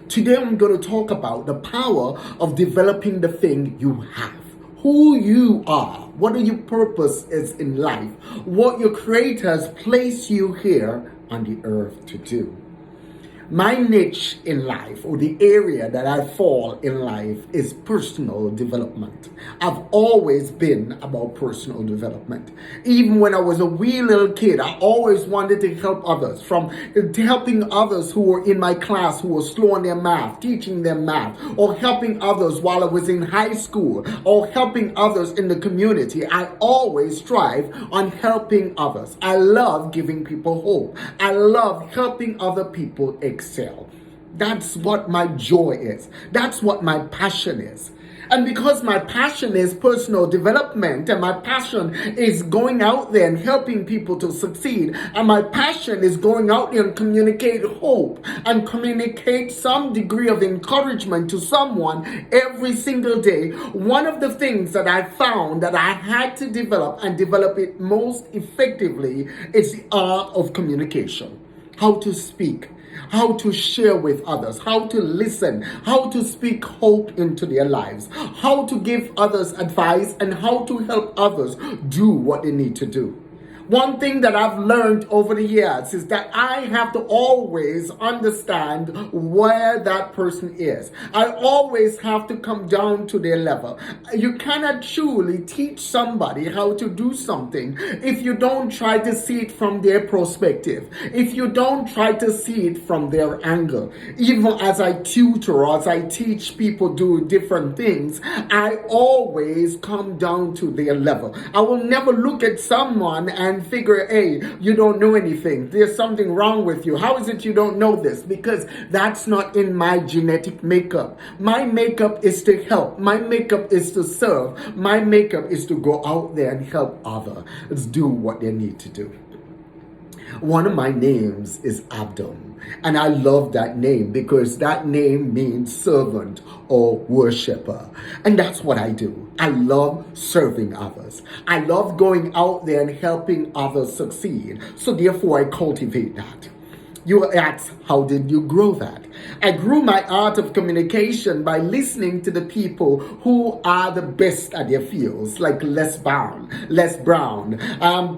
Today I'm going to talk about the power of developing the thing you have. Who you are, what your purpose is in life, what your creator has placed you here on the earth to do. My niche in life, or the area that I fall in life, is personal development. I've always been about personal development. Even when I was a wee little kid, I always wanted to help others, from helping others who were in my class who were slow on their math, teaching them math, or helping others while I was in high school, or helping others in the community. I always strive on helping others. I love giving people hope. I love helping other people excel. That's what my joy is. That's what my passion is. And because my passion is personal development, and my passion is going out there and helping people to succeed, and my passion is going out there and communicate hope and communicate some degree of encouragement to someone every single day, one of the things that I found that I had to develop and develop it most effectively is the art of communication. How to speak, how to share with others, how to listen, how to speak hope into their lives, how to give others advice, and how to help others do what they need to do. One thing that I've learned over the years is that I have to always understand where that person is. I always have to come down to their level. You cannot truly teach somebody how to do something if you don't try to see it from their perspective, if you don't try to see it from their angle. Even as I tutor or as I teach people do different things, I always come down to their level. I will never look at someone and figure, hey, you don't know anything. There's something wrong with you. How is it you don't know this? Because that's not in my genetic makeup. My makeup is to help. My makeup is to serve. My makeup is to go out there and help others do what they need to do. One of my names is Abdul, and I love that name because that name means servant or worshiper. And that's what I do. I love serving others. I love going out there and helping others succeed. So therefore, I cultivate that. You ask, how did you grow that? I grew my art of communication by listening to the people who are the best at their fields, like Les Brown,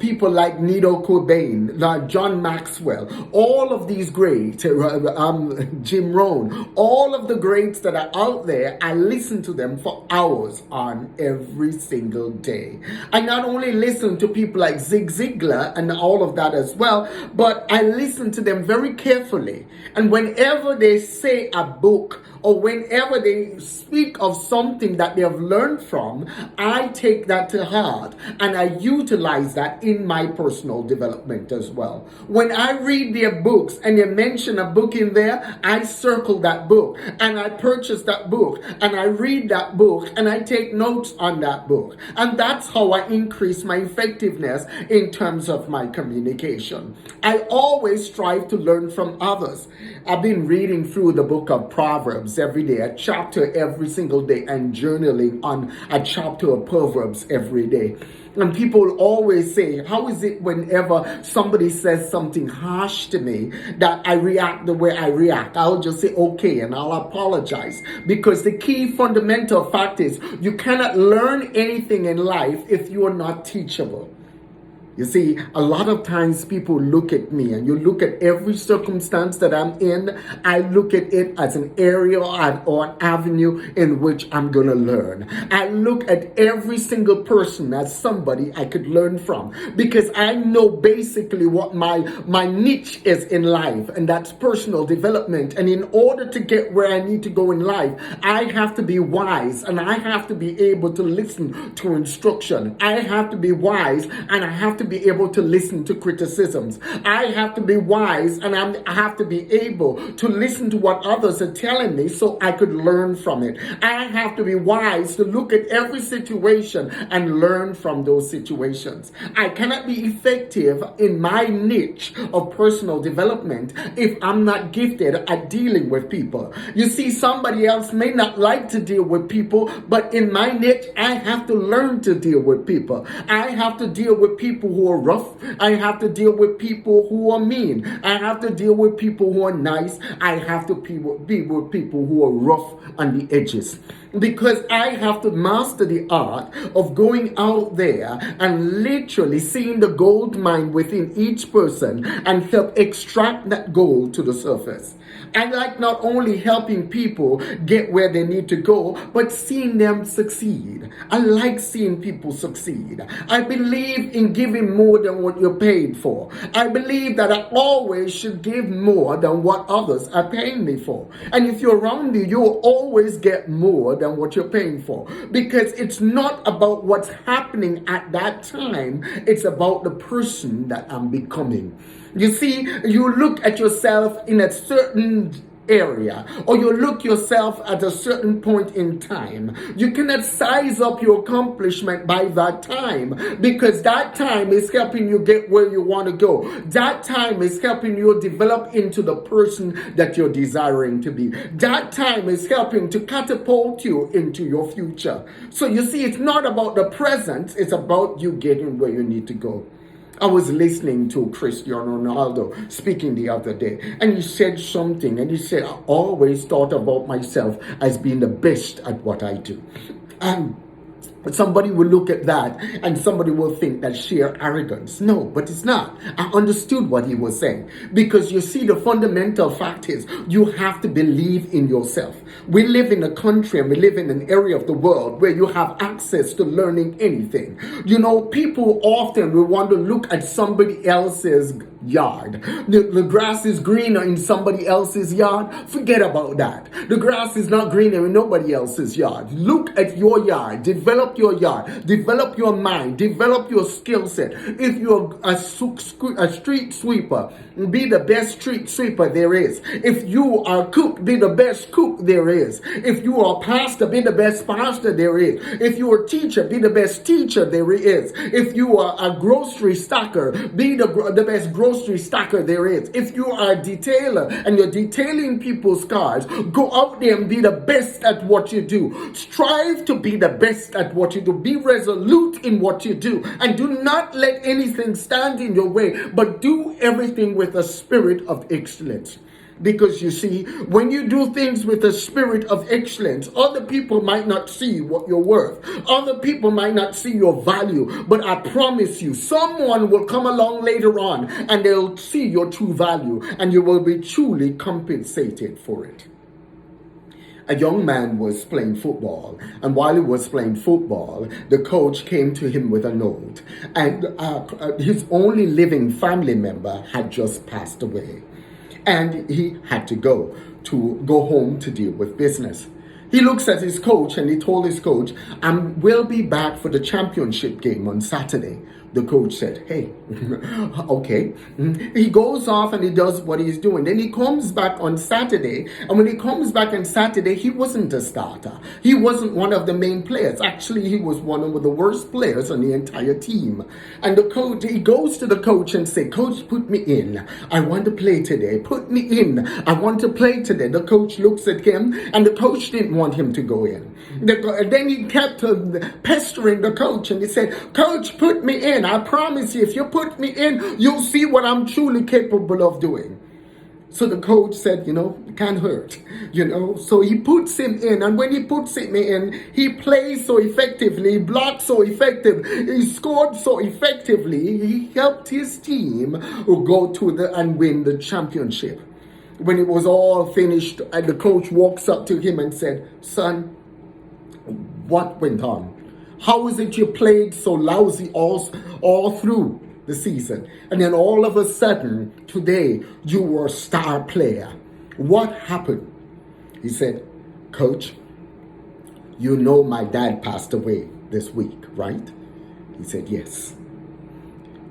people like Nido Cobain, like John Maxwell, all of these greats, Jim Rohn, all of the greats that are out there. I listen to them for hours on every single day. I not only listen to people like Zig Ziglar and all of that as well, but I listen to them very carefully. And whenever they say a book or whenever they speak of something that they have learned from, I take that to heart and I utilize that in my personal development as well. When I read their books and they mention a book in there, I circle that book and I purchase that book and I read that book and I take notes on that book. And that's how I increase my effectiveness in terms of my communication. I always strive to learn from others. I've been reading through the book of Proverbs every day, a chapter every single day, and journaling on a chapter of Proverbs every day. And people always say, how is it whenever somebody says something harsh to me that I react the way I react? I'll just say, okay, and I'll apologize. Because the key fundamental fact is you cannot learn anything in life if you are not teachable. You see, a lot of times people look at me, and you look at every circumstance that I'm in, I look at it as an area or an avenue in which I'm going to learn. I look at every single person as somebody I could learn from, because I know basically what my niche is in life, and that's personal development. And in order to get where I need to go in life, I have to be wise, and I have to be able to listen to instruction. I have to be wise, and I have to be able to listen to criticisms. I have to be wise, and I have to be able to listen to what others are telling me so I could learn from it. I have to be wise to look at every situation and learn from those situations. I cannot be effective in my niche of personal development if I'm not gifted at dealing with people. You see, somebody else may not like to deal with people, but in my niche, I have to learn to deal with people. I have to deal with people who are rough. I have to deal with people who are mean. I have to deal with people who are nice. I have to be with people who are rough on the edges. Because I have to master the art of going out there and literally seeing the gold mine within each person and help extract that gold to the surface. I like not only helping people get where they need to go, but seeing them succeed. I like seeing people succeed. I believe in giving more than what you're paid for. I believe that I always should give more than what others are paying me for. And if you're around me, you'll always get more than what you're paying for. Because it's not about what's happening at that time, it's about the person that I'm becoming. You see, you look at yourself in a certain area, or you look yourself at a certain point in time. You cannot size up your accomplishment by that time, because that time is helping you get where you want to go. That time is helping you develop into the person that you're desiring to be. That time is helping to catapult you into your future. So you see, it's not about the present, it's about you getting where you need to go. I was listening to Cristiano Ronaldo speaking the other day, and he said something, and he said, I always thought about myself as being the best at what I do. And somebody will look at that and somebody will think that's sheer arrogance. No, but it's not. I understood what he was saying, because you see, the fundamental fact is you have to believe in yourself. We live in a country and we live in an area of the world where you have access to learning anything. You know, people often will want to look at somebody else's yard. The grass is greener in somebody else's yard. Forget about that. The grass is not greener in nobody else's yard. Look at your yard. Develop your yard. Develop your mind. Develop your skill set. If you're a street sweeper, be the best street sweeper there is. If you are a cook, be the best cook there is. If you are a pastor, be the best pastor there is. If you are a teacher, be the best teacher there is. If you are a grocery stacker, be the best grocery stacker there is. If you are a detailer and you're detailing people's cars, go out there and be the best at what you do. Strive to be the best at what you do. Be resolute in what you do, and do not let anything stand in your way, but do everything with a spirit of excellence. Because you see, when you do things with a spirit of excellence, other people might not see what you're worth. Other people might not see your value. But I promise you, someone will come along later on and they'll see your true value, and you will be truly compensated for it. A young man was playing football, and while he was playing football, the coach came to him with a note, and his only living family member had just passed away. And he had to go home to deal with business. He looks at his coach and he told his coach, I will be back for the championship game on Saturday. The coach said, hey, okay. He goes off and he does what he's doing. Then he comes back on Saturday. And when he comes back on Saturday, he wasn't a starter. He wasn't one of the main players. Actually, he was one of the worst players on the entire team. And the coach, he goes to the coach and says, Coach, put me in. I want to play today. Put me in. I want to play today. The coach looks at him, and the coach didn't want him to go in. Then he kept pestering the coach, and he said, Coach, put me in. I promise you, if you put me in, you'll see what I'm truly capable of doing. So the coach said, it can't hurt, So he puts him in, and when he puts him in, he plays so effectively, he blocked so effectively, he scored so effectively, he helped his team go and win the championship. When it was all finished, and the coach walks up to him and said, Son, what went on? How is it you played so lousy all through the season? And then all of a sudden, today, you were a star player. What happened? He said, Coach, my dad passed away this week, right? He said, yes.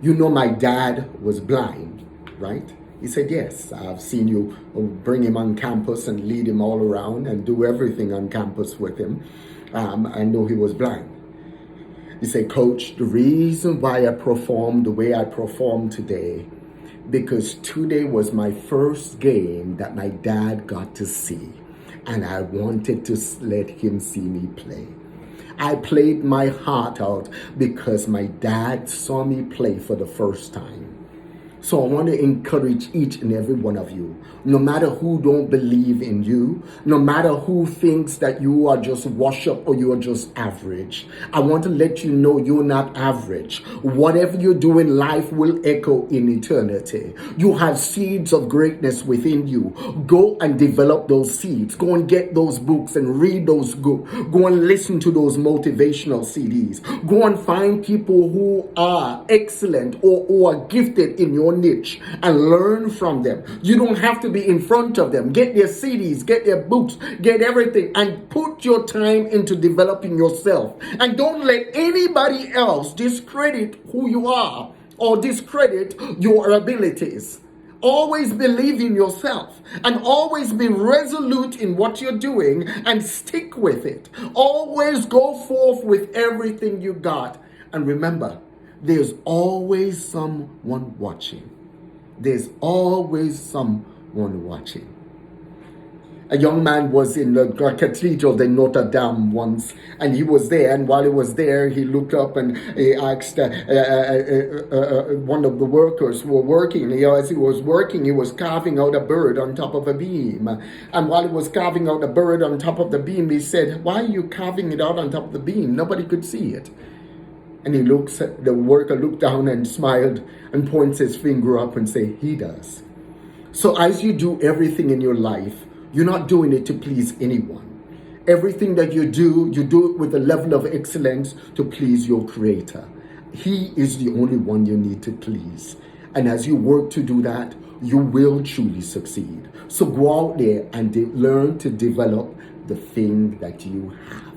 My dad was blind, right? He said, yes, I've seen you bring him on campus and lead him all around and do everything on campus with him. I know he was blind. He said, Coach, the reason why I performed the way I performed today, because today was my first game that my dad got to see, and I wanted to let him see me play. I played my heart out because my dad saw me play for the first time. So I want to encourage each and every one of you, no matter who don't believe in you, no matter who thinks that you are just wash up or you are just average, I want to let you know you're not average. Whatever you do in life will echo in eternity. You have seeds of greatness within you. Go and develop those seeds. Go and get those books and read those books. Go and listen to those motivational CDs. Go and find people who are excellent or who are gifted in your niche and learn from them. You don't have to be in front of them. Get their CDs, get their books, get everything, and put your time into developing yourself. And don't let anybody else discredit who you are or discredit your abilities. Always believe in yourself and always be resolute in what you're doing and stick with it. Always go forth with everything you got. And remember, there's always someone watching. There's always someone watching. A young man was in the Cathedral de Notre Dame once, and he was there, and while he was there, he looked up and he asked one of the workers who were working. As he was working, he was carving out a bird on top of a beam. And while he was carving out a bird on top of the beam, he said, "Why are you carving it out on top of the beam? Nobody could see it." And the worker looked down and smiled and points his finger up and say, "He does." So as you do everything in your life, you're not doing it to please anyone. Everything that you do it with a level of excellence to please your Creator. He is the only one you need to please. And as you work to do that, you will truly succeed. So go out there and learn to develop the thing that you have.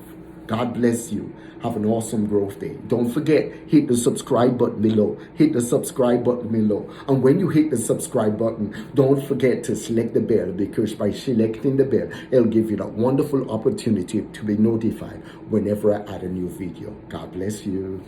God bless you. Have an awesome growth day. Don't forget, hit the subscribe button below. Hit the subscribe button below. And when you hit the subscribe button, don't forget to select the bell, because by selecting the bell, it'll give you that wonderful opportunity to be notified whenever I add a new video. God bless you.